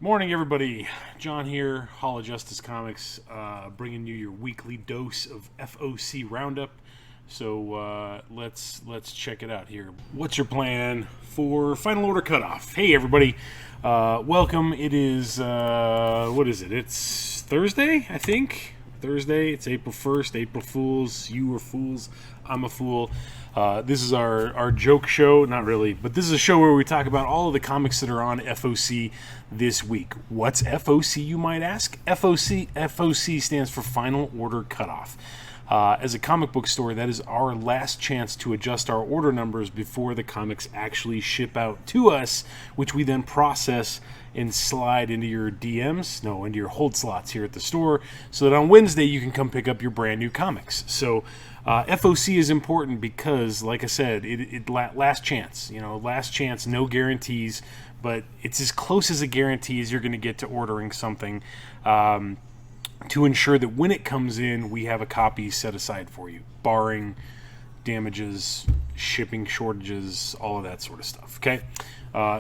Morning, everybody. John here, Hall of Justice Comics, bringing you your weekly dose of FOC Roundup. So let's check it out here. What's your plan for Final Order Cutoff? Hey, everybody. Welcome. It is what is it? It's Thursday, I think. Thursday. It's April 1st. April Fools. You are fools. I'm a fool. This is our joke show. Not really, but this is a show where we talk about all of the comics that are on FOC this week. What's FOC, you might ask? FOC stands for Final Order Cutoff. As a comic book store, that is our last chance to adjust our order numbers before the comics actually ship out to us, which we then process and slide into your into your hold slots here at the store, so that on Wednesday you can come pick up your brand new comics. So FOC is important because, like I said, it last chance. Last chance, no guarantees, but it's as close as a guarantee as you're going to get to ordering something. To ensure that when it comes in, we have a copy set aside for you, barring damages, shipping shortages, all of that sort of stuff. Okay,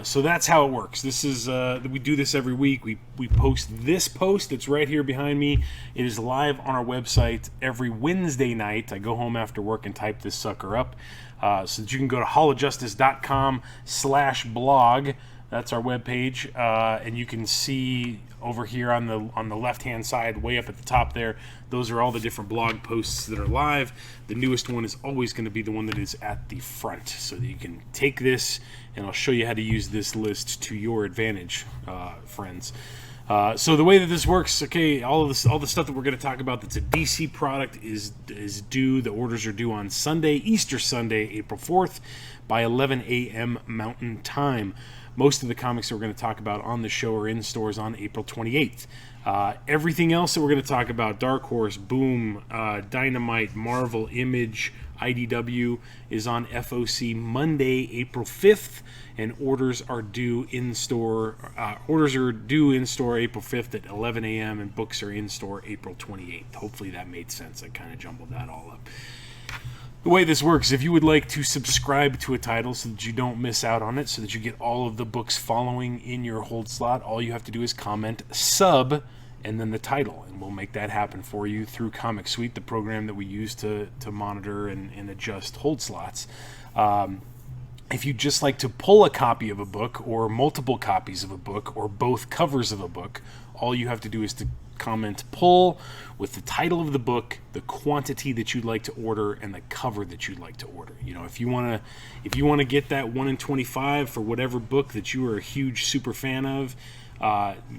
so that's how it works. This is we do this every week. We post this post that's right here behind me. It is live on our website every Wednesday night. I go home after work and type this sucker up, so that you can go to hallofjustice.com/blog. That's our webpage, and you can see over here on the left-hand side, way up at the top there, those are all the different blog posts that are live. The newest one is always going to be the one that is at the front, so that you can take this, and I'll show you how to use this list to your advantage, friends. So the way that this works, okay, all the stuff that we're going to talk about that's a DC product is due. The orders are due on Sunday, Easter Sunday, April 4th, by 11 a.m. Mountain Time. Most of the comics that we're going to talk about on the show are in stores on April 28th. Everything else that we're going to talk about, Dark Horse, Boom, Dynamite, Marvel, Image, IDW, is on FOC Monday, April 5th, and orders are due in store. Orders are due in store April 5th at 11 a.m. and books are in store April 28th. Hopefully that made sense. I kind of jumbled that all up. The way this works, if you would like to subscribe to a title so that you don't miss out on it, so that you get all of the books following in your hold slot, all you have to do is comment sub and then the title, and we'll make that happen for you through Comic Suite, the program that we use to monitor and adjust hold slots. If you'd just like to pull a copy of a book, or multiple copies of a book, or both covers of a book, all you have to do is to comment pull with the title of the book, the quantity that you'd like to order, and the cover that you'd like to order. If you want to get that 1 in 25 for whatever book that you are a huge super fan of,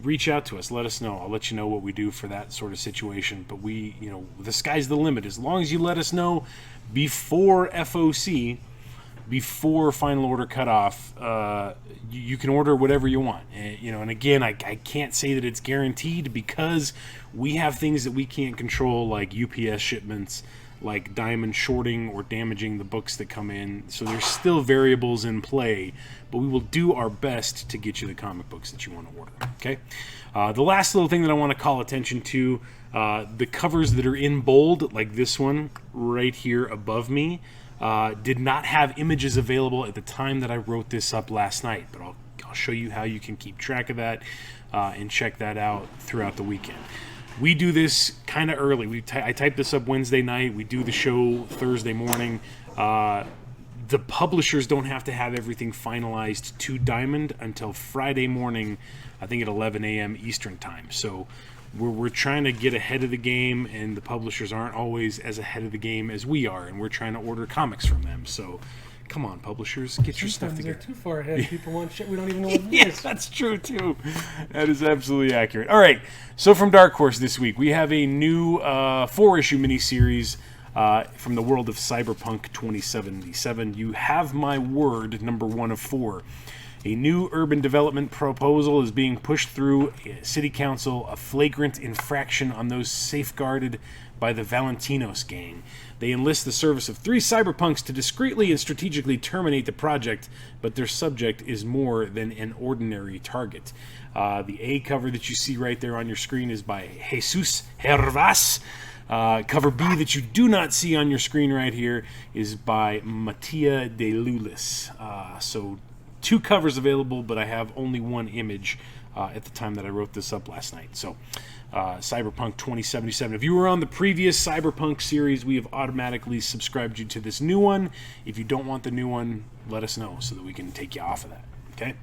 reach out to us. Let us know. I'll let you know what we do for that sort of situation. But the sky's the limit. As long as you let us know before FOC, before Final Order Cutoff, you can order whatever you want. And again, I can't say that it's guaranteed, because we have things that we can't control, like UPS shipments, like diamond shorting or damaging the books that come in. So there's still variables in play, but we will do our best to get you the comic books that you want to order. Okay. The last little thing that I want to call attention to, the covers that are in bold, like this one right here above me, did not have images available at the time that I wrote this up last night, but I'll show you how you can keep track of that and check that out throughout the weekend. We do this kind of early. I type this up Wednesday night. We do the show Thursday morning. The publishers don't have to have everything finalized to Diamond until Friday morning, I think at 11 a.m. Eastern time. So we're trying to get ahead of the game, and the publishers aren't always as ahead of the game as we are, and we're trying to order comics from them. So come on, publishers, get your stuff together. They're too far ahead. People want shit we don't even know what it Yeah, is. that's true too. That is absolutely accurate. All right, so from Dark Horse this week, we have a new 4-issue miniseries from the world of Cyberpunk 2077. You Have My Word, number 1 of 4. A new urban development proposal is being pushed through City Council, a flagrant infraction on those safeguarded by the Valentinos gang. They enlist the service of 3 cyberpunks to discreetly and strategically terminate the project, but their subject is more than an ordinary target. The A cover that you see right there on your screen is by Jesus Hervas. Cover B that you do not see on your screen right here is by Mattia de Lulis. So 2 covers available, but I have only 1 image at the time that I wrote this up last night. So, Cyberpunk 2077. If you were on the previous Cyberpunk series, we have automatically subscribed you to this new one. If you don't want the new one, let us know so that we can take you off of that. Okay?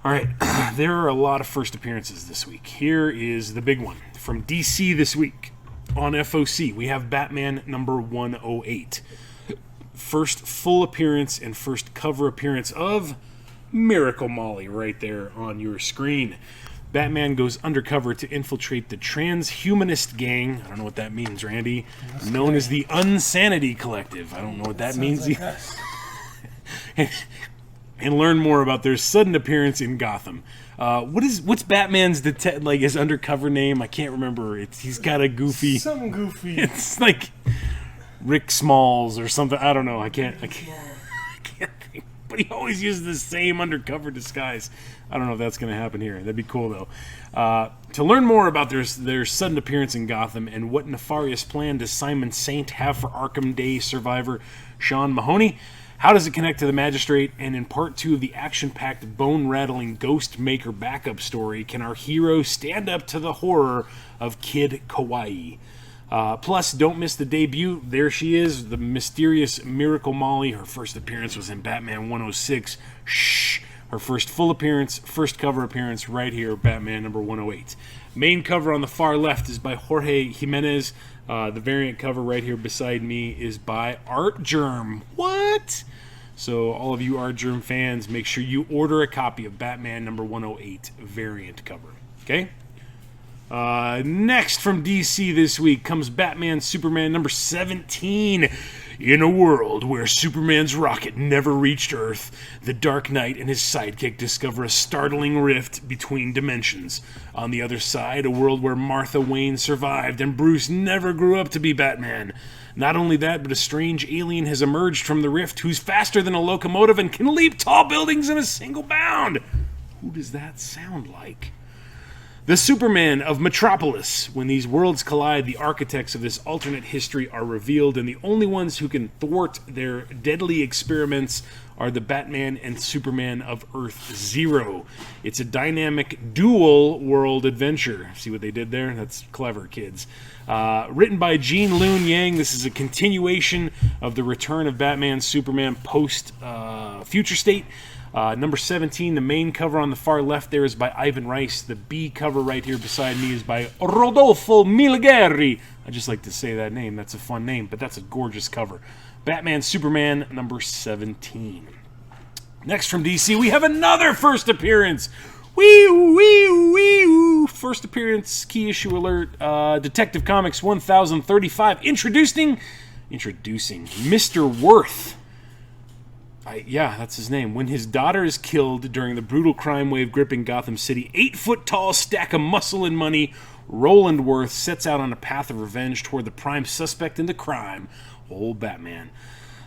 All right. There are a lot of first appearances this week. Here is the big one. From DC this week, on FOC, we have Batman number 108. First full appearance and first cover appearance of Miracle Molly right there on your screen. Batman goes undercover to infiltrate the transhumanist gang. I don't know what that means, Randy. Known as the Unsanity Collective. I don't know what that means. Like and learn more about their sudden appearance in Gotham. What's Batman's his undercover name? I can't remember. He's got a goofy. Something goofy. It's like Rick Smalls or something. I don't know. I can't think. But he always uses the same undercover disguise. I don't know if that's going to happen here. That'd be cool, though. To learn more about their sudden appearance in Gotham and what nefarious plan does Simon Saint have for Arkham Day survivor Sean Mahoney, how does it connect to the Magistrate, and in part 2 of the action-packed, bone-rattling Ghost Maker backup story, can our hero stand up to the horror of Kid Kawaii? Plus, don't miss the debut. There she is, the mysterious Miracle Molly. Her first appearance was in Batman 106. Shh! Her first full appearance, first cover appearance right here, Batman number 108. Main cover on the far left is by Jorge Jimenez. The variant cover right here beside me is by Art Germ. What? So all of you Art Germ fans, make sure you order a copy of Batman number 108 variant cover. Okay? Next from DC this week comes Batman Superman number 17. In a world where Superman's rocket never reached Earth, the Dark Knight and his sidekick discover a startling rift between dimensions. On the other side, a world where Martha Wayne survived and Bruce never grew up to be Batman. Not only that, but a strange alien has emerged from the rift who's faster than a locomotive and can leap tall buildings in a single bound. Who does that sound like? The Superman of Metropolis. When these worlds collide, the architects of this alternate history are revealed, and the only ones who can thwart their deadly experiments are the Batman and Superman of Earth Zero. It's a dynamic dual world adventure. See what they did there? That's clever, kids. Written by Gene Luen Yang, this is a continuation of the return of Batman Superman post Future State. Number 17, the main cover on the far left there is by Ivan Rice. The B cover right here beside me is by Rodolfo Milageri. I just like to say that name. That's a fun name, but that's a gorgeous cover. Batman Superman number 17. Next from DC, we have another first appearance. First appearance, key issue alert. Detective Comics 1035. Introducing Mr. Worth. Yeah, that's his name. When his daughter is killed during the brutal crime wave gripping Gotham City, 8-foot-tall stack of muscle and money, Roland Worth sets out on a path of revenge toward the prime suspect in the crime, old Batman.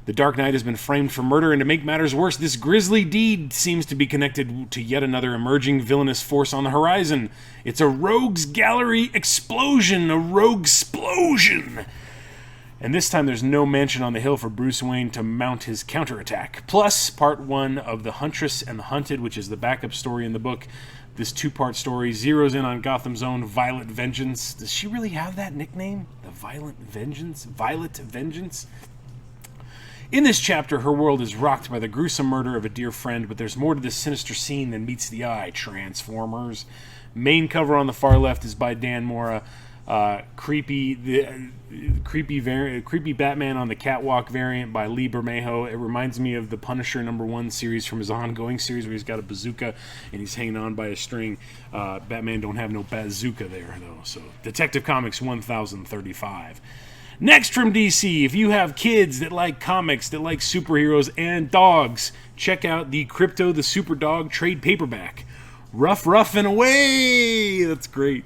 The Dark Knight has been framed for murder, and to make matters worse, this grisly deed seems to be connected to yet another emerging villainous force on the horizon. It's a rogues gallery explosion, a rogue-splosion. And this time there's no mansion on the hill for Bruce Wayne to mount his counterattack. Plus, part 1 of The Huntress and the Hunted, which is the backup story in the book. This 2-part story zeroes in on Gotham's own Violet Vengeance. Does she really have that nickname? The Violet Vengeance? Violet Vengeance? In this chapter, her world is rocked by the gruesome murder of a dear friend, but there's more to this sinister scene than meets the eye. Transformers. Main cover on the far left is by Dan Mora. Creepy Batman on the Catwalk variant by Lee Bermejo. It reminds me of the Punisher #1 series from his ongoing series where he's got a bazooka and he's hanging on by a string. Batman don't have no bazooka there though. So Detective Comics 1035. Next from DC, if you have kids that like comics, that like superheroes and dogs, check out the Crypto the Super Dog trade paperback. Rough and away! That's great.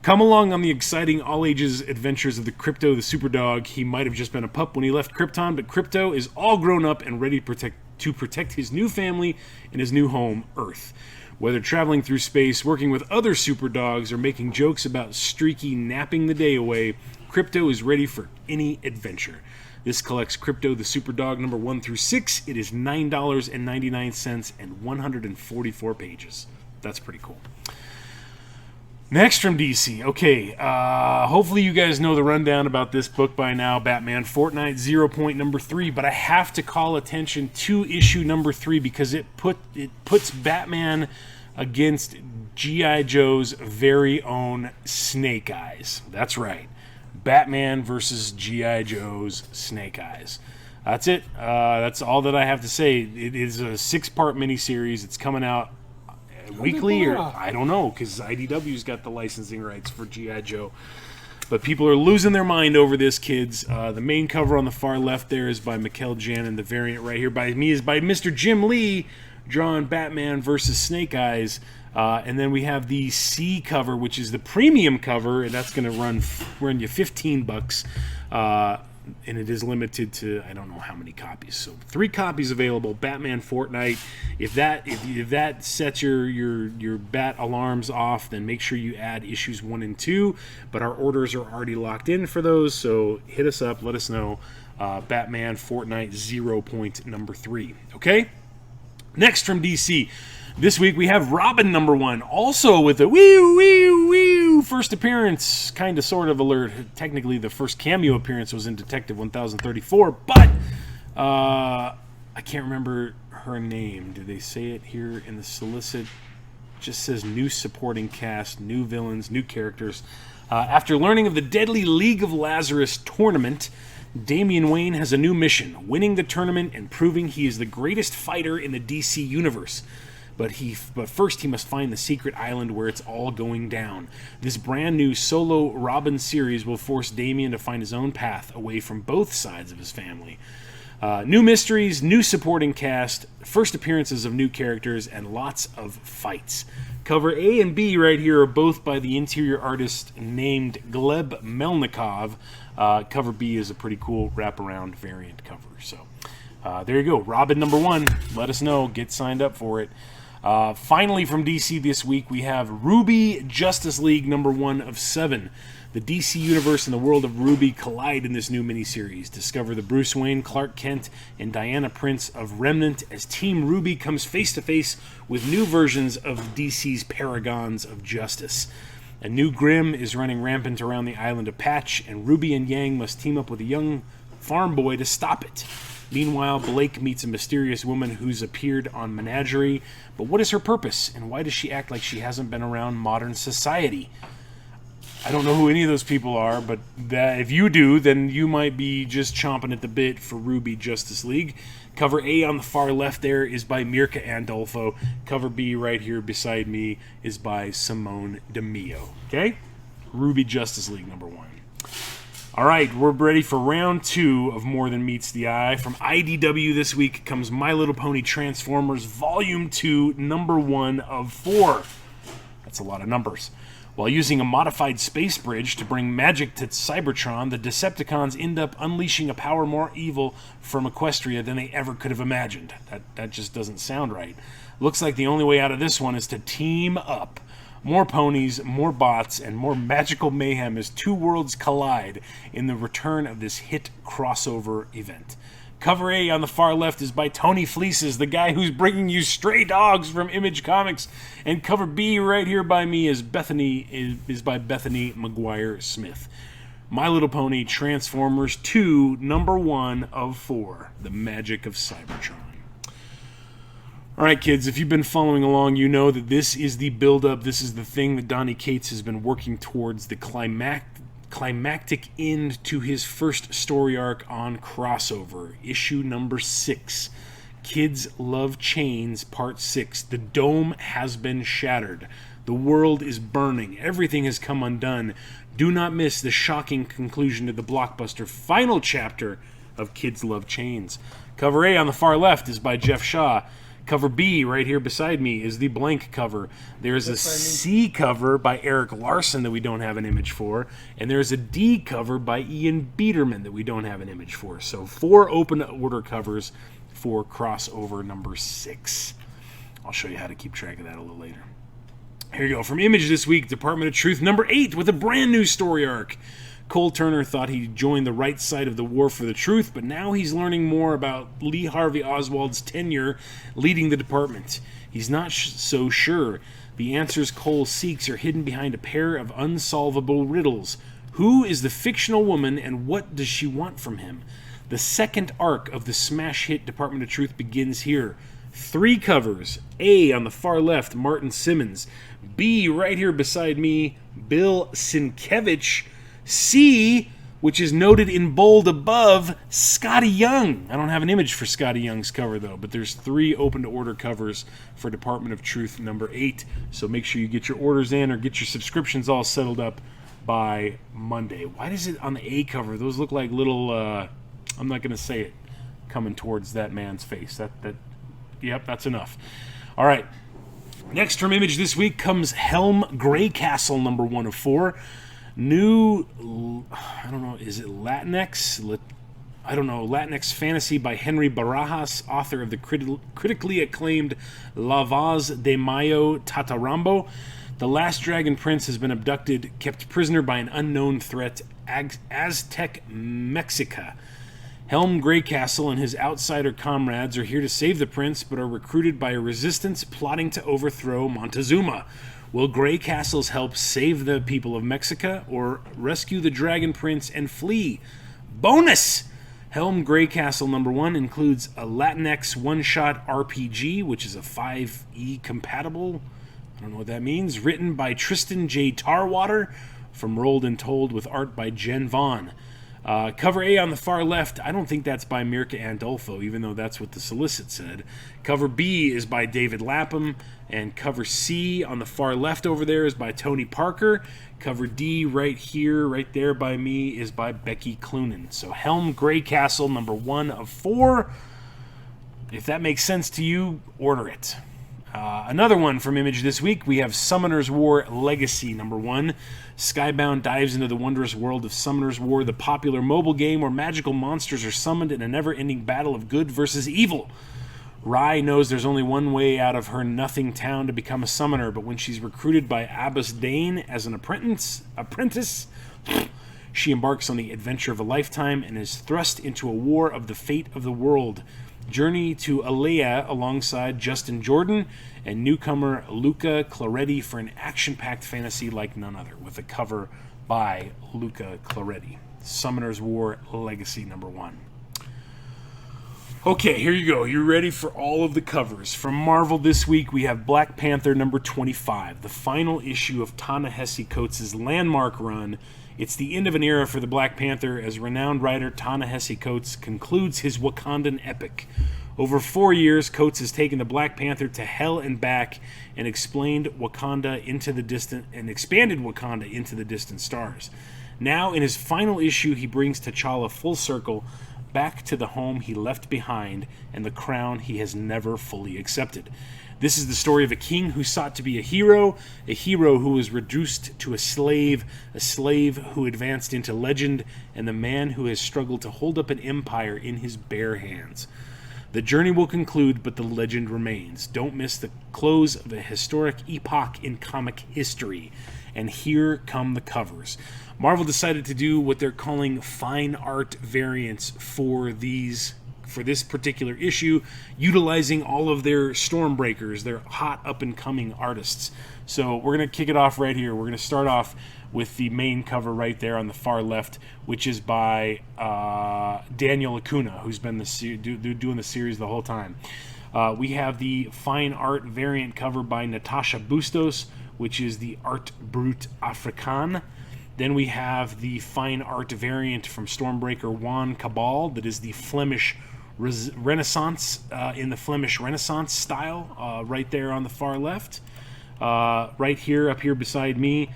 Come along on the exciting all-ages adventures of the Crypto the Super Dog. He might have just been a pup when he left Krypton, but Crypto is all grown up and ready to protect his new family and his new home, Earth. Whether traveling through space, working with other super dogs, or making jokes about Streaky napping the day away, Crypto is ready for any adventure. This collects Crypto the Super Dog number 1 through 6. It is $9.99 and 144 pages. that's pretty cool. Next from DC. Okay, hopefully you guys know the rundown about this book by now, Batman Fortnite 0.3, but I have to call attention to issue number 3 because it puts Batman against G.I. Joe's very own Snake Eyes. That's right. Batman versus G.I. Joe's Snake Eyes. That's it. That's all that I have to say. It is a 6-part miniseries. It's coming out weekly, or I don't know, because IDW's got the licensing rights for G.I. Joe. But people are losing their mind over this, kids. The main cover on the far left there is by Mikkel Jan, and the variant right here by me is by Mr. Jim Lee, drawing Batman versus Snake Eyes. And then we have the C cover, which is the premium cover, and that's going to run you $15. And it is limited to, I don't know how many copies. So 3 copies available. Batman Fortnite. If that sets your bat alarms off, then make sure you add issues 1 and 2. But our orders are already locked in for those, so hit us up. Let us know. Batman Fortnite 0.3. Okay. Next from DC. This week we have Robin number 1, also with a first appearance, kind of sort of alert. Technically the first cameo appearance was in Detective 1034, but I can't remember her name. Did they say it here in the solicit? Just says new supporting cast, new villains, new characters. After learning of the deadly League of Lazarus tournament, Damian Wayne has a new mission, winning the tournament and proving he is the greatest fighter in the DC universe. But first he must find the secret island where it's all going down. This brand new solo Robin series will force Damian to find his own path away from both sides of his family. New mysteries, new supporting cast, first appearances of new characters, and lots of fights. Cover A and B right here are both by the interior artist named Gleb Melnikov. Cover B is a pretty cool wraparound variant cover. So there you go. Robin number 1. Let us know. Get signed up for it. Finally from DC this week, we have Ruby Justice League number 1 of 7. The DC Universe and the world of Ruby collide in this new miniseries. Discover the Bruce Wayne, Clark Kent, and Diana Prince of Remnant as Team Ruby comes face-to-face with new versions of DC's Paragons of Justice. A new Grimm is running rampant around the island of Patch, and Ruby and Yang must team up with a young farm boy to stop it. Meanwhile, Blake meets a mysterious woman who's appeared on Menagerie. But what is her purpose, and why does she act like she hasn't been around modern society? I don't know who any of those people are, but if you do, then you might be just chomping at the bit for Ruby Justice League. Cover A on the far left there is by Mirka Andolfo. Cover B right here beside me is by Simone DeMio. Okay? Ruby Justice League number 1. All right, we're ready for round 2 of More Than Meets the Eye. From IDW this week comes My Little Pony Transformers Volume 2, number 1 of 4. That's a lot of numbers. While using a modified space bridge to bring magic to Cybertron, the Decepticons end up unleashing a power more evil from Equestria than they ever could have imagined. That just doesn't sound right. Looks like the only way out of this one is to team up. More ponies, more bots, and more magical mayhem as two worlds collide in the return of this hit crossover event. Cover A on the far left is by Tony Fleeces, the guy who's bringing you Stray Dogs from Image Comics. And cover B right here by me is by Bethany McGuire Smith. My Little Pony Transformers 2, number 1 of 4, The Magic of Cybertron. Alright kids, if you've been following along, you know that this is the build-up, this is the thing that Donny Cates has been working towards, the climactic end to his first story arc on Crossover, issue number 6. Kids Love Chains, part 6. The dome has been shattered. The world is burning. Everything has come undone. Do not miss the shocking conclusion to the blockbuster final chapter of Kids Love Chains. Cover A on the far left is by Jeff Shaw. Cover B, right here beside me, is the blank cover. There's a C cover by Eric Larson that we don't have an image for, and there's a D cover by Ian Biederman that we don't have an image for. So 4 open order covers for Crossover number 6. I'll show you how to keep track of that a little later. Here you go. From Image this week, Department of Truth number 8 with a brand new story arc. Cole Turner thought he joined the right side of the war for the truth, but now he's learning more about Lee Harvey Oswald's tenure leading the department. He's not so sure The answers Cole seeks are hidden behind a pair of unsolvable riddles. Who is the fictional woman, and what does she want from him? The second arc of the smash hit Department of Truth begins here. 3 covers. A, on the far left, Martin Simmons. B, right here beside me, Bill Sienkiewicz. C, which is noted in bold above, Scotty Young. I don't have an image for Scotty Young's cover, though, but there's 3 open-to-order covers for Department of Truth number 8. So make sure you get your orders in or get your subscriptions all settled up by Monday. Why does it on the A cover? Those look like little, I'm not going to say it, coming towards that man's face. Yep, that's enough. All right. Next from Image this week comes Helm Greycastle, number 1 of 4. New, I don't know, is it Latinx? I don't know, Latinx fantasy by Henry Barajas, author of the critically acclaimed La Voz de Mayo Tatarambo. The last Dragon Prince has been abducted, kept prisoner by an unknown threat, Aztec Mexica. Helm Greycastle and his outsider comrades are here to save the prince, but are recruited by a resistance plotting to overthrow Montezuma. Will Greycastle's help save the people of Mexico, or rescue the Dragon Prince and flee? Bonus! Helm Greycastle number 1 includes a Latinx one-shot RPG, which is a 5e compatible. I don't know what that means. Written by Tristan J. Tarwater from Rolled and Told, with art by Jen Vaughn. Cover A on the far left, I don't think that's by Mirka Andolfo, even though that's what the solicit said. Cover B is by David Lapham, and cover C on the far left over there is by Tony Parker. Cover D right here, right there by me, is by Becky Cloonan. So Helm Greycastle, number 1 of 4. If that makes sense to you, order it. Another one from Image this week, we have Summoner's War Legacy, number 1. Skybound dives into the wondrous world of Summoner's War, the popular mobile game where magical monsters are summoned in a never-ending battle of good versus evil. Rai knows there's only one way out of her nothing town to become a summoner, but when she's recruited by Abbas Dane as an apprentice, she embarks on the adventure of a lifetime and is thrust into a war of the fate of the world. Journey to Alea alongside Justin Jordan and newcomer Luca Claretti for an action-packed fantasy like none other, with a cover by Luca Claretti. Summoner's War Legacy number 1. Okay, here you go. You ready for all of the covers? From Marvel this week, we have Black Panther number 25, the final issue of Ta-Nehisi Coates' landmark run. It's the end of an era for the Black Panther as renowned writer Ta-Nehisi Coates concludes his Wakandan epic. Over 4 years, Coates has taken the Black Panther to hell and back and expanded Wakanda into the distant stars. Now, in his final issue, he brings T'Challa full circle, back to the home he left behind and the crown he has never fully accepted. This is the story of a king who sought to be a hero who was reduced to a slave who advanced into legend, and the man who has struggled to hold up an empire in his bare hands. The journey will conclude, but the legend remains. Don't miss the close of a historic epoch in comic history. And here come the covers. Marvel decided to do what they're calling fine art variants for this particular issue, utilizing all of their Stormbreakers, their hot up-and-coming artists. So we're going to kick it off right here. We're going to start off with the main cover right there on the far left, which is by Daniel Acuna, who's been doing the series the whole time. We have the fine art variant cover by Natasha Bustos, which is the Art Brut Africain. Then we have the fine art variant from Stormbreaker Juan Cabal, that is the Flemish Renaissance, in the Flemish Renaissance style, right there on the far left. Right here, up here beside me,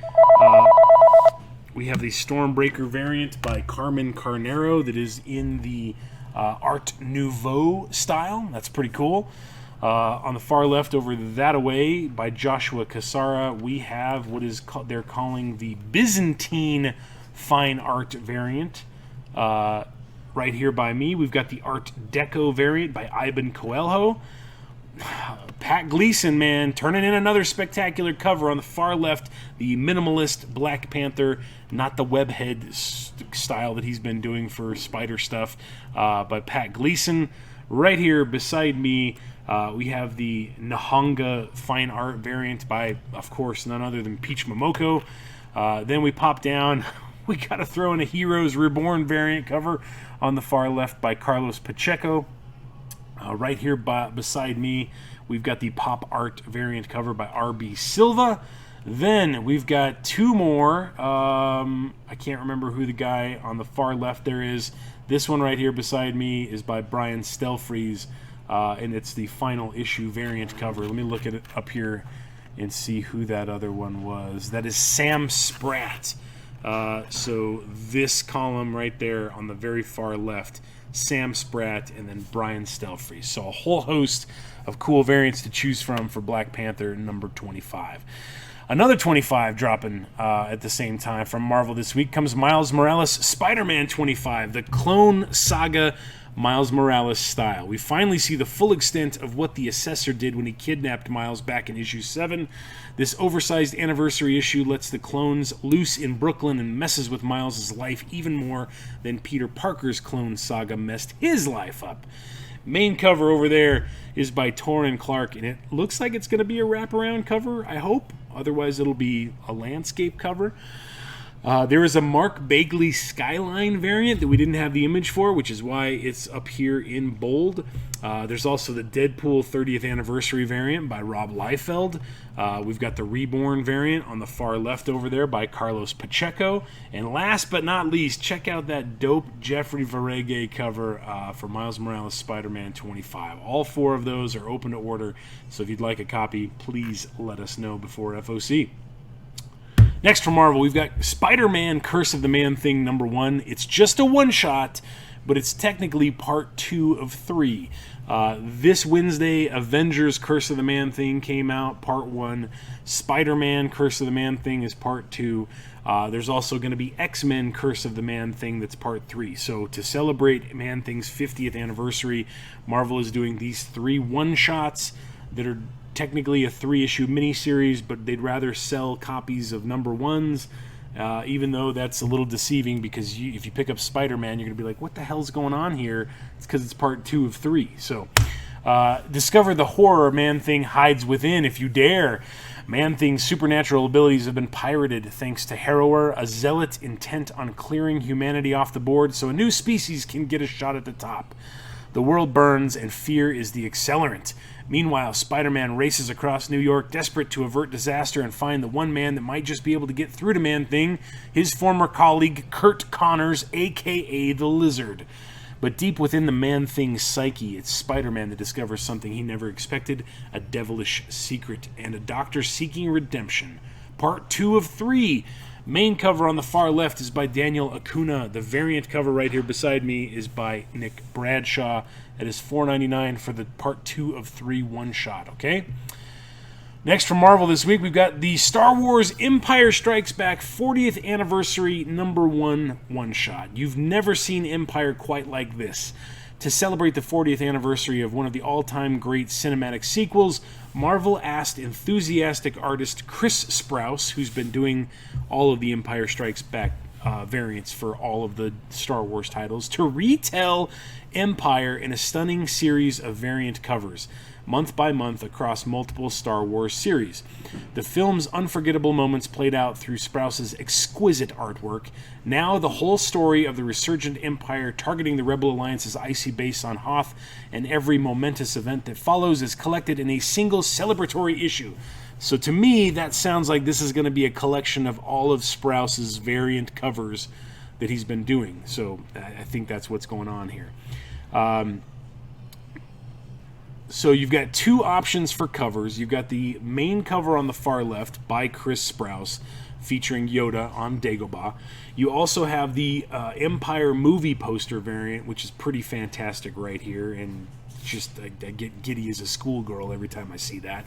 we have the Stormbreaker variant by Carmen Carnero, that is in the Art Nouveau style. That's pretty cool. On the far left, over that away, by Joshua Cassara, we have what is they're calling the Byzantine fine art variant. Right here by me, we've got the Art Deco variant by Iban Coelho. Pat Gleason, man, turning in another spectacular cover on the far left, the minimalist Black Panther, not the webhead style that he's been doing for Spider stuff, but Pat Gleason. Right here beside me, we have the Nahonga fine art variant by, of course, none other than Peach Momoko. Then we pop down. We got to throw in a Heroes Reborn variant cover on the far left by Carlos Pacheco. Right here beside me, we've got the pop art variant cover by RB Silva. Then we've got two more. I can't remember who the guy on the far left there is. This one right here beside me is by Brian Stelfreeze, and it's the final issue variant cover. Let me look at it up here and see who that other one was. That is Sam Spratt. So this column right there on the very far left, Sam Spratt, and then Brian Stelfreeze. So a whole host of cool variants to choose from for Black Panther number 25. Another 25 dropping at the same time from Marvel this week comes Miles Morales Spider-Man 25, the Clone Saga Miles Morales style. We finally see the full extent of what the Assessor did when he kidnapped Miles back in issue 7. This oversized anniversary issue lets the clones loose in Brooklyn and messes with Miles' life even more than Peter Parker's Clone Saga messed his life up. Main cover over there is by Torrin Clark, and it looks like it's going to be a wraparound cover, I hope. Otherwise, it'll be a landscape cover. There is a Mark Bagley Skyline variant that we didn't have the image for, which is why it's up here in bold. There's also the Deadpool 30th Anniversary variant by Rob Liefeld. We've got the Reborn variant on the far left over there by Carlos Pacheco. And last but not least, check out that dope Jeffrey Varege cover for Miles Morales Spider-Man 25. All four of those are open to order, so if you'd like a copy, please let us know before FOC. Next from Marvel, we've got Spider-Man Curse of the Man-Thing number 1. It's just a one-shot, but it's technically part 2 of 3. This Wednesday, Avengers Curse of the Man-Thing came out, part 1. Spider-Man Curse of the Man-Thing is part 2. There's also going to be X-Men Curse of the Man-Thing that's part 3. So to celebrate Man-Thing's 50th anniversary, Marvel is doing these 3 one-shots that are technically a 3-issue miniseries, but they'd rather sell copies of number 1s, even though that's a little deceiving because if you pick up Spider-Man, you're going to be like, what the hell's going on here? It's because it's part 2 of 3. So discover the horror Man-Thing hides within if you dare. Man-Thing's supernatural abilities have been pirated thanks to Harrower, a zealot intent on clearing humanity off the board so a new species can get a shot at the top. The world burns and fear is the accelerant. Meanwhile, Spider-Man races across New York, desperate to avert disaster and find the one man that might just be able to get through to Man-Thing, his former colleague Kurt Connors, a.k.a. the Lizard. But deep within the Man-Thing's psyche, it's Spider-Man that discovers something he never expected, a devilish secret, and a doctor seeking redemption. Part 2 of 3. Main cover on the far left is by Daniel Acuna. The variant cover right here beside me is by Nick Bradshaw. It is $4.99 for the part 2 of 3 one-shot, okay? Next from Marvel this week, we've got the Star Wars Empire Strikes Back 40th Anniversary number 1 one-shot. You've never seen Empire quite like this. To celebrate the 40th anniversary of one of the all-time great cinematic sequels, Marvel asked enthusiastic artist Chris Sprouse, who's been doing all of the Empire Strikes Back variants for all of the Star Wars titles, to retell Empire in a stunning series of variant covers, month by month across multiple Star Wars series. The film's unforgettable moments played out through Sprouse's exquisite artwork. Now the whole story of the resurgent Empire targeting the Rebel Alliance's icy base on Hoth and every momentous event that follows is collected in a single celebratory issue. So to me, that sounds like this is going to be a collection of all of Sprouse's variant covers that he's been doing. So I think that's what's going on here. So you've got 2 options for covers. You've got the main cover on the far left by Chris Sprouse, featuring Yoda on Dagobah. You also have the Empire movie poster variant, which is pretty fantastic right here, and just I get giddy as a schoolgirl every time I see that.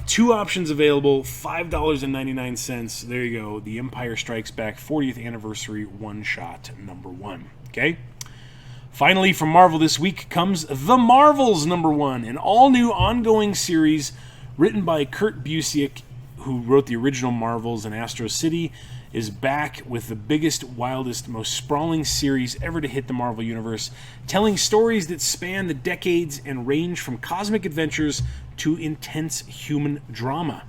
2 options available, $5.99. There you go, the Empire Strikes Back 40th Anniversary one-shot number 1. Okay? Finally, from Marvel this week comes The Marvels #1, an all-new ongoing series written by Kurt Busiek, who wrote the original Marvels and Astro City, is back with the biggest, wildest, most sprawling series ever to hit the Marvel Universe, telling stories that span the decades and range from cosmic adventures to intense human drama.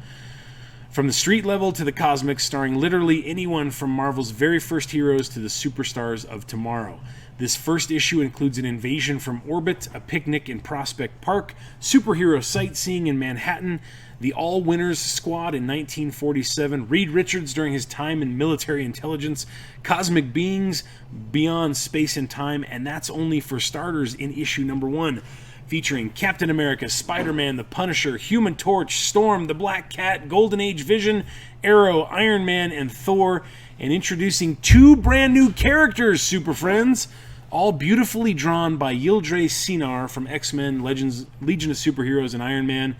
From the street level to the cosmic, starring literally anyone from Marvel's very first heroes to the superstars of tomorrow. This first issue includes an invasion from orbit, a picnic in Prospect Park, superhero sightseeing in Manhattan, the All-Winners Squad in 1947, Reed Richards during his time in military intelligence, cosmic beings beyond space and time, and that's only for starters in issue #1, featuring Captain America, Spider-Man, the Punisher, Human Torch, Storm, the Black Cat, Golden Age Vision, Arrow, Iron Man, and Thor, and introducing 2 brand new characters, Super Friends, all beautifully drawn by Yildiray Cinar from X-Men, Legion of Superheroes, and Iron Man,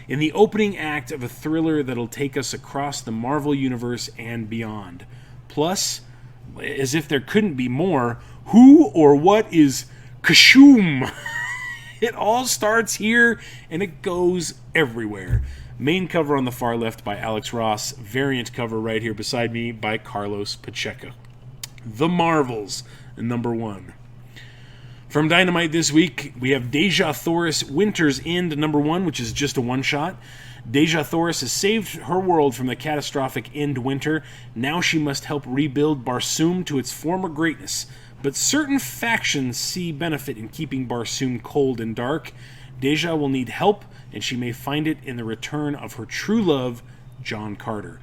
in the opening act of a thriller that'll take us across the Marvel Universe and beyond. Plus, as if there couldn't be more, who or what is Kashoom? It all starts here, and it goes everywhere. Main cover on the far left by Alex Ross. Variant cover right here beside me by Carlos Pacheco. The Marvels, #1. From Dynamite this week, we have Deja Thoris Winter's End #1, which is just a one-shot. Deja Thoris has saved her world from the catastrophic end winter. Now she must help rebuild Barsoom to its former greatness. But certain factions see benefit in keeping Barsoom cold and dark. Deja will need help, and she may find it in the return of her true love, John Carter.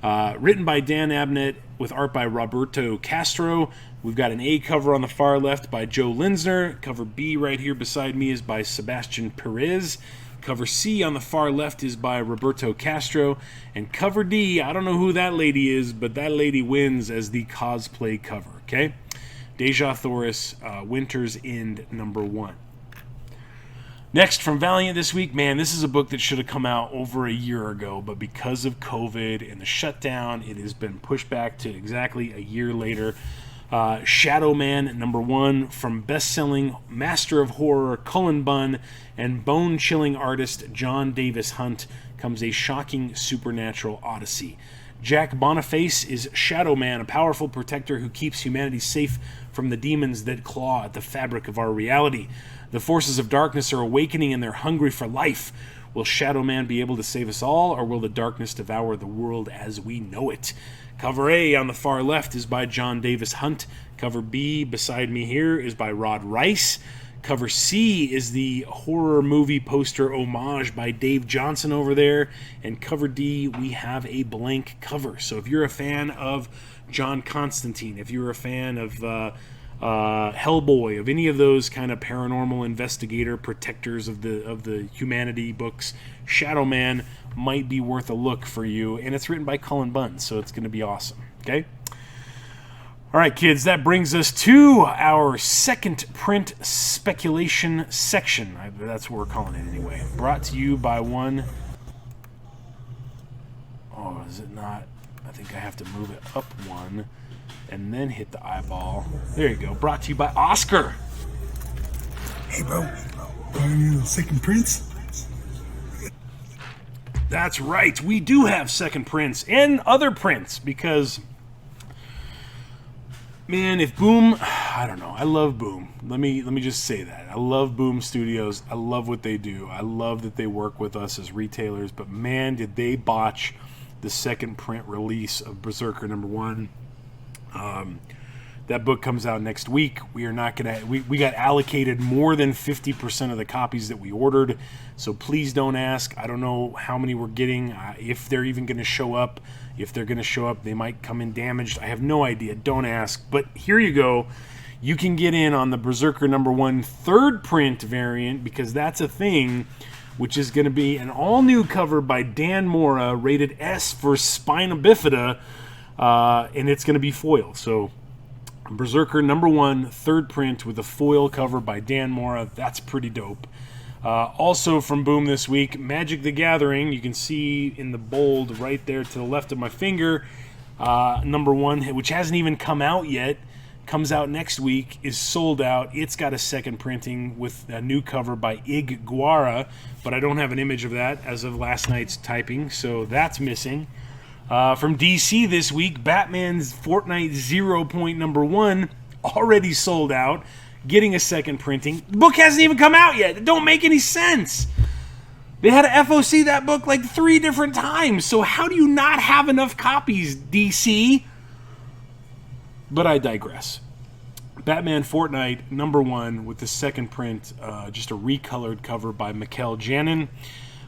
Written by Dan Abnett with art by Roberto Castro. We've got an A cover on the far left by Joe Linsner. Cover B right here beside me is by Sebastian Perez. Cover C on the far left is by Roberto Castro. And cover D, I don't know who that lady is, but that lady wins as the cosplay cover, okay? Deja Thoris, Winter's End #1. Next, from Valiant this week, man, this is a book that should have come out over a year ago, but because of COVID and the shutdown, it has been pushed back to exactly a year later. Shadow Man #1, from best-selling master of horror Cullen Bunn and bone-chilling artist John Davis Hunt comes a shocking supernatural odyssey. Jack Boniface is Shadow Man, a powerful protector who keeps humanity safe from the demons that claw at the fabric of our reality. The forces of darkness are awakening and they're hungry for life. Will Shadow Man be able to save us all, or will the darkness devour the world as we know it? Cover A on the far left is by John Davis Hunt. Cover B beside me here is by Rod Rice. Cover C is the horror movie poster homage by Dave Johnson over there. And cover D, we have a blank cover. So if you're a fan of John Constantine, if you're a fan of Hellboy, of any of those kind of paranormal investigator protectors of the humanity books, Shadow Man might be worth a look for you. And it's written by Cullen Bunn, so it's going to be awesome. Okay? All right, kids, that brings us to our second print speculation section. That's what we're calling it anyway. Brought to you by one... Oh, is it not? I think I have to move it up one and then hit the eyeball. There you go. Brought to you by Oscar. Hey, bro. You know, second prints? That's right. We do have second prints and other prints because... Man, if Boom, I don't know. I love Boom. Let me just say that. I love Boom Studios. I love what they do. I love that they work with us as retailers. But man, did they botch the second print release of Berserker #1. That book comes out next week. We are not gonna. We got allocated more than 50% of the copies that we ordered. So please don't ask. I don't know how many we're getting. If they're even going to show up. If they're going to show up, they might come in damaged. I have no idea. Don't ask. But here you go. You can get in on the Berserker #1 third print variant because that's a thing, which is going to be an all-new cover by Dan Mora, rated S for Spina Bifida, and it's going to be foil. So Berserker #1 third print with a foil cover by Dan Mora. That's pretty dope. Also from Boom this week, Magic the Gathering. You can see in the bold right there to the left of my finger, #1, which hasn't even come out yet. comes out next week, is sold out. It's got a second printing with a new cover by Ig Guara, but I don't have an image of that as of last night's typing, so that's missing. From DC this week, Batman's Fortnite 0.1 already sold out, getting a second printing. The book hasn't even come out yet. It don't make any sense. They had to FOC that book like 3 different times, so how do you not have enough copies, DC? But I digress. Batman Fortnite #1 with the second print, just a recolored cover by Mikkel Janin.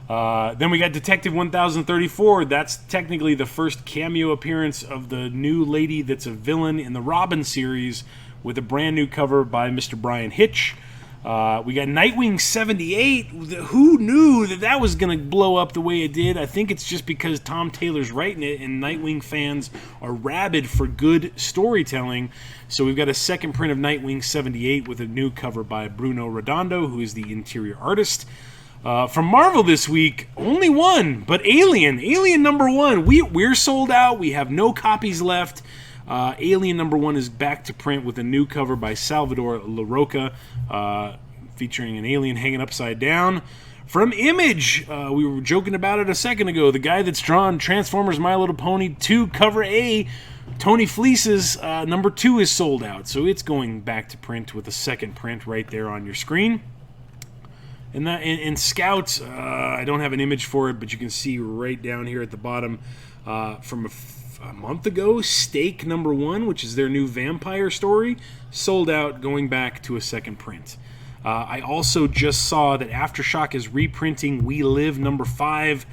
Then we got Detective 1034. That's technically the first cameo appearance of the new lady that's a villain in the Robin series, with a brand new cover by Mr. Brian Hitch. We got Nightwing 78. Who knew that was going to blow up the way it did? I think it's just because Tom Taylor's writing it, and Nightwing fans are rabid for good storytelling. So we've got a second print of Nightwing 78 with a new cover by Bruno Redondo, who is the interior artist. From Marvel this week, only one, but Alien #1. We're sold out. We have no copies left. Alien #1 is back to print with a new cover by Salvador Larroca, featuring an alien hanging upside down. From Image, we were joking about it a second ago. The guy that's drawn Transformers My Little Pony 2 cover A, Tony Fleece's #2 is sold out. So it's going back to print with a second print right there on your screen. And that in Scouts, I don't have an image for it, but you can see right down here at the bottom from a month ago, Stake #1, which is their new vampire story, sold out, going back to a second print. I also just saw that Aftershock is reprinting We Live #5.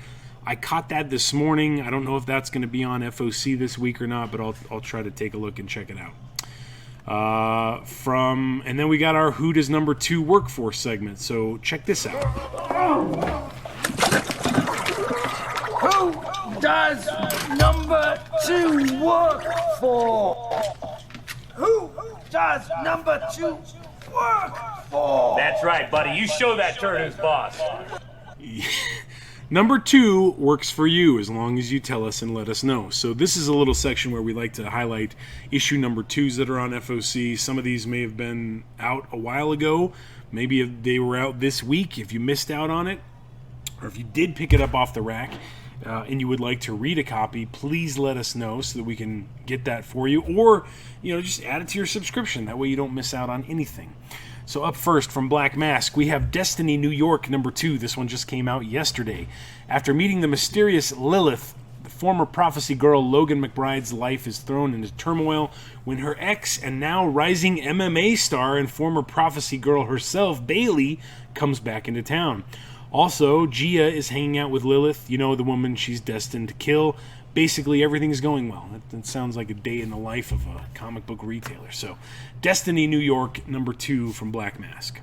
I caught that this morning. I don't know if that's going to be on FOC this week or not, but I'll try to take a look and check it out. And then we got our Who Does #2 Workforce segment. So check this out. Who does #2 work for? Who does #2 work for? That's right, buddy. You show that turd who's boss. #2 works for you as long as you tell us and let us know. So this is a little section where we like to highlight issue #2s that are on FOC. Some of these may have been out a while ago. Maybe they were out this week if you missed out on it. Or if you did pick it up off the rack and you would like to read a copy, please let us know so that we can get that for you. Or, just add it to your subscription. That way you don't miss out on anything. So up first, from Black Mask, we have Destiny New York #2. This one just came out yesterday. After meeting the mysterious Lilith, the former prophecy girl Logan McBride's life is thrown into turmoil when her ex and now rising MMA star and former prophecy girl herself, Bailey, comes back into town. Also, Gia is hanging out with Lilith, the woman she's destined to kill. Basically, everything's going well. That sounds like a day in the life of a comic book retailer. So, Destiny New York #2 from Black Mask.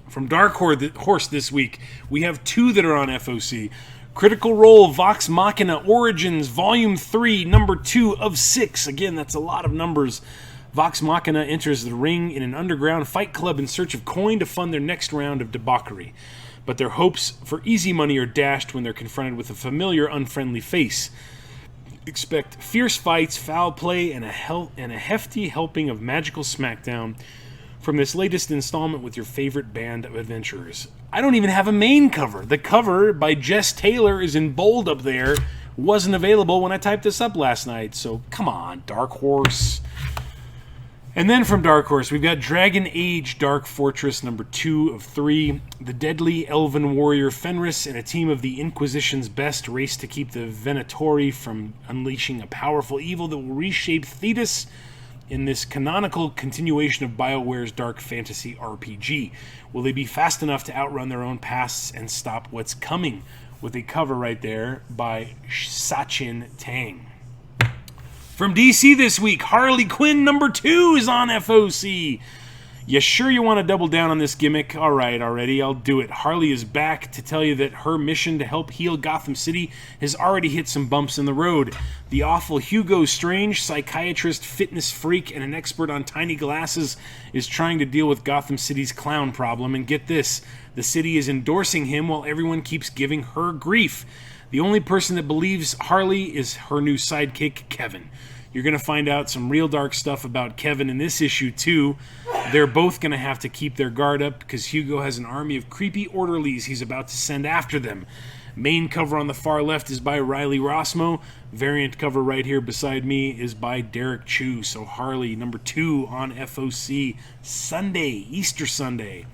From Dark Horse this week, we have 2 that are on FOC. Critical Role Vox Machina Origins Volume 3, #2 of 6. Again, that's a lot of numbers. Vox Machina enters the ring in an underground fight club in search of coin to fund their next round of debauchery. But their hopes for easy money are dashed when they're confronted with a familiar, unfriendly face. Expect fierce fights, foul play, and a hefty helping of magical smackdown from this latest installment with your favorite band of adventurers. I don't even have a main cover. The cover by Jess Taylor is in bold up there. Wasn't available when I typed this up last night, so come on, Dark Horse. And then from Dark Horse, we've got Dragon Age Dark Fortress #2 of 3. The deadly elven warrior Fenris and a team of the Inquisition's best race to keep the Venatori from unleashing a powerful evil that will reshape Thetis in this canonical continuation of BioWare's dark fantasy RPG. Will they be fast enough to outrun their own pasts and stop what's coming? With a cover right there by Sachin Tang. From DC this week, Harley Quinn #2 is on FOC. You sure you want to double down on this gimmick? All right, already, I'll do it. Harley is back to tell you that her mission to help heal Gotham City has already hit some bumps in the road. The awful Hugo Strange, psychiatrist, fitness freak, and an expert on tiny glasses, is trying to deal with Gotham City's clown problem, and get this, the city is endorsing him while everyone keeps giving her grief. The only person that believes Harley is her new sidekick, Kevin. You're going to find out some real dark stuff about Kevin in this issue, too. They're both going to have to keep their guard up because Hugo has an army of creepy orderlies he's about to send after them. Main cover on the far left is by Riley Rossmo. Variant cover right here beside me is by Derek Chu. So Harley, number 2 on FOC Sunday, Easter Sunday.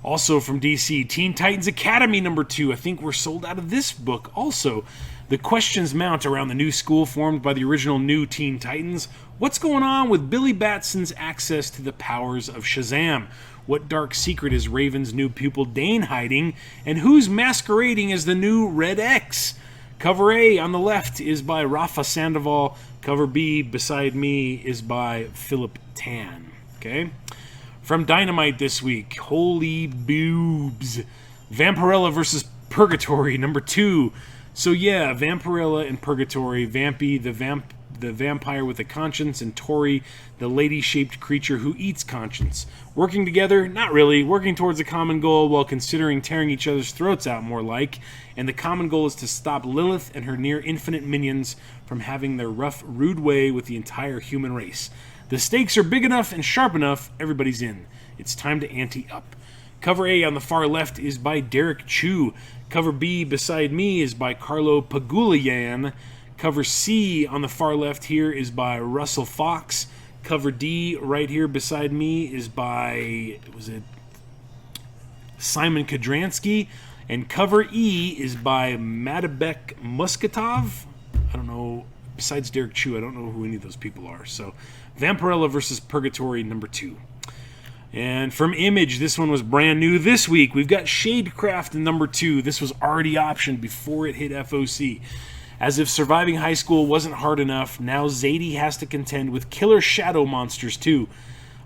Also from DC, Teen Titans Academy number 2. I think we're sold out of this book also. The questions mount around the new school formed by the original New Teen Titans. What's going on with Billy Batson's access to the powers of Shazam? What dark secret is Raven's new pupil Dane hiding? And who's masquerading as the new Red X? Cover A on the left is by Rafa Sandoval. Cover B beside me is by Philip Tan. Okay? From Dynamite this week, holy boobs. Vampirella versus Purgatory, number 2. So yeah, Vampirella and Purgatory, Vampy, the vampire with a conscience, and Tori, the lady-shaped creature who eats conscience. Working together? Not really. Working towards a common goal while considering tearing each other's throats out more like. And the common goal is to stop Lilith and her near-infinite minions from having their rough, rude way with the entire human race. The stakes are big enough and sharp enough, everybody's in. It's time to ante up. Cover A on the far left is by Derek Chu. Cover B beside me is by Carlo Pagulayan. Cover C on the far left here is by Russell Fox. Cover D right here beside me is by, Simon Kodransky. And cover E is by Madabek Muskatov. I don't know, besides Derek Chu, I don't know who any of those people are. So, Vampirella versus Purgatory, number 2. And from Image, this one was brand new this week. We've got Shadecraft number 2. This was already optioned before it hit FOC. As if surviving high school wasn't hard enough, now Zadie has to contend with killer shadow monsters too.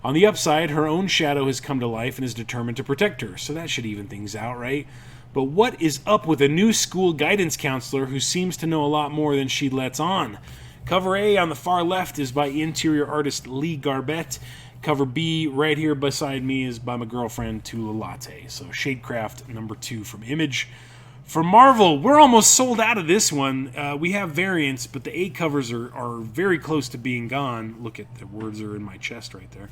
On the upside, her own shadow has come to life and is determined to protect her, so that should even things out, right? But what is up with a new school guidance counselor who seems to know a lot more than she lets on? Cover A on the far left is by interior artist Lee Garbett. Cover B right here beside me is by my girlfriend Tula Latte. So Shadecraft number 2 from Image. For Marvel, we're almost sold out of this one. We have variants, but the A covers are very close to being gone. Look at the words are in my chest right there.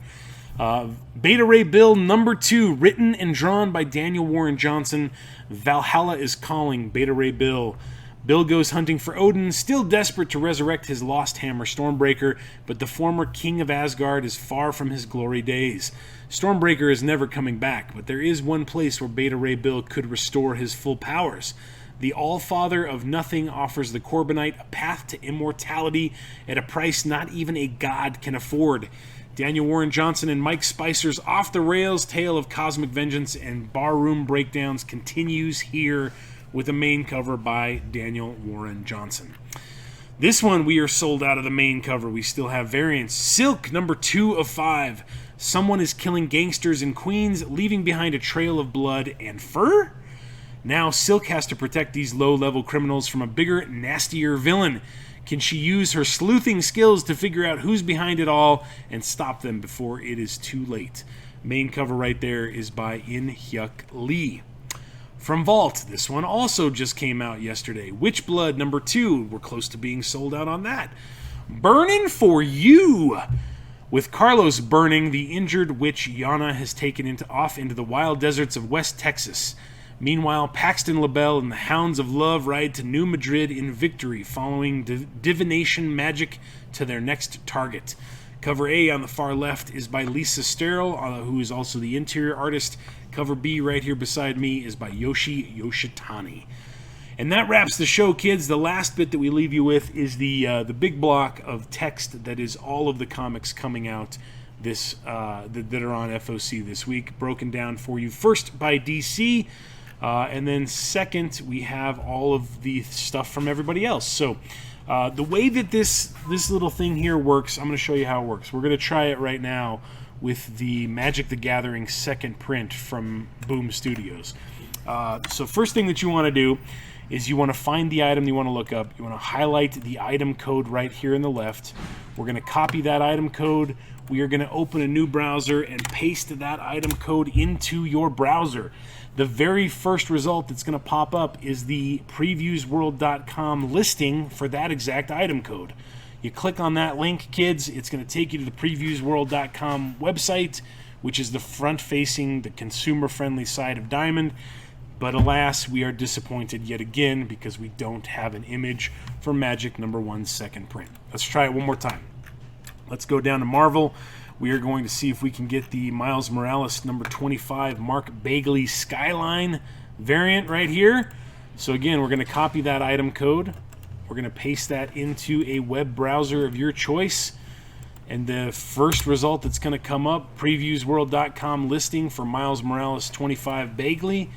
Beta Ray Bill number 2, written and drawn by Daniel Warren Johnson. Valhalla is calling. Beta Ray Bill. Bill goes hunting for Odin, still desperate to resurrect his lost hammer Stormbreaker, but the former king of Asgard is far from his glory days. Stormbreaker is never coming back, but there is one place where Beta Ray Bill could restore his full powers. The All-Father of Nothing offers the Corbinite a path to immortality at a price not even a god can afford. Daniel Warren Johnson and Mike Spicer's off-the-rails tale of cosmic vengeance and barroom breakdowns continues here with a main cover by Daniel Warren Johnson. This one, we are sold out of the main cover. We still have variants. Silk, number 2 of 5. Someone is killing gangsters in Queens, leaving behind a trail of blood and fur? Now Silk has to protect these low-level criminals from a bigger, nastier villain. Can she use her sleuthing skills to figure out who's behind it all and stop them before it is too late? Main cover right there is by In Hyuk Lee. From Vault, this one also just came out yesterday. Witchblood number 2. We're close to being sold out on that. Burnin' for You! With Carlos burning, the injured witch Yana has taken off into the wild deserts of West Texas. Meanwhile, Paxton LaBelle and the Hounds of Love ride to New Madrid in victory, following divination magic to their next target. Cover A on the far left is by Lisa Sterl, who is also the interior artist. Cover B right here beside me is by Yoshi Yoshitani. And that wraps the show, kids. The last bit that we leave you with is the big block of text that is all of the comics coming out that are on FOC this week, broken down for you. First by DC, and then second we have all of the stuff from everybody else. So the way that this little thing here works, I'm going to show you how it works. We're going to try it right now with the Magic the Gathering second print from Boom Studios. So first thing that you want to do is you want to find the item you want to look up. You want to highlight the item code right here in the left. We're going to copy that item code. We are going to open a new browser and paste that item code into your browser. The very first result that's going to pop up is the previewsworld.com listing for that exact item code. You click on that link, kids, it's going to take you to the previewsworld.com website, which is the front-facing, the consumer-friendly side of Diamond. But alas, we are disappointed yet again because we don't have an image for Magic #1 second print. Let's try it one more time. Let's go down to Marvel. We are going to see if we can get the Miles Morales #25 Mark Bagley Skyline variant right here. So again, we're going to copy that item code. We're going to paste that into a web browser of your choice. And the first result that's going to come up, previewsworld.com listing for Miles Morales 25 Bagley.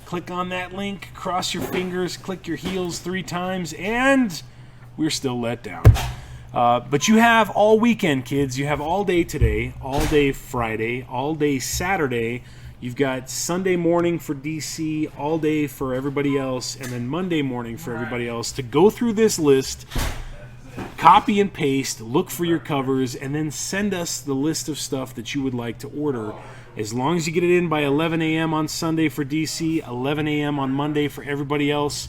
Click on that link, cross your fingers, click your heels 3 times, and we're still let down. But you have all weekend, kids. You have all day today, all day Friday, all day Saturday. You've got Sunday morning for DC, all day for everybody else, and then Monday morning for everybody else to go through this list, copy and paste, look for your covers, and then send us the list of stuff that you would like to order. As long as you get it in by 11 a.m. on Sunday for DC, 11 a.m. on Monday for everybody else,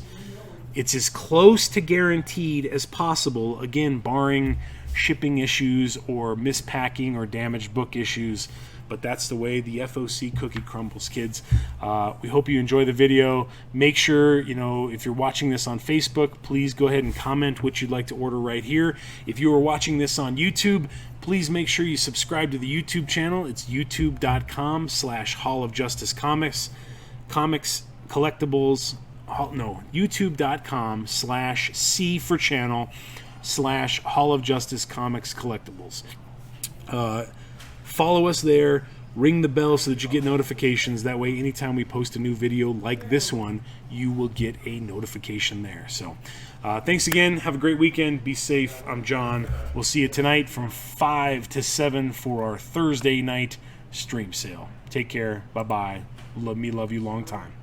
it's as close to guaranteed as possible, again, barring shipping issues or mispacking or damaged book issues. But that's the way the FOC cookie crumbles, kids. We hope you enjoy the video. Make sure, if you're watching this on Facebook, please go ahead and comment what you'd like to order right here. If you are watching this on YouTube, please make sure you subscribe to the YouTube channel. It's youtube.com/Hall of Justice Comics. youtube.com/C for channel/Hall of Justice Comics Collectibles. Follow us there, ring the bell so that you get notifications. That way, anytime we post a new video like this one, you will get a notification there. So, thanks again. Have a great weekend. Be safe. I'm John. We'll see you tonight from 5 to 7 for our Thursday night stream sale. Take care. Bye-bye. Love you long time.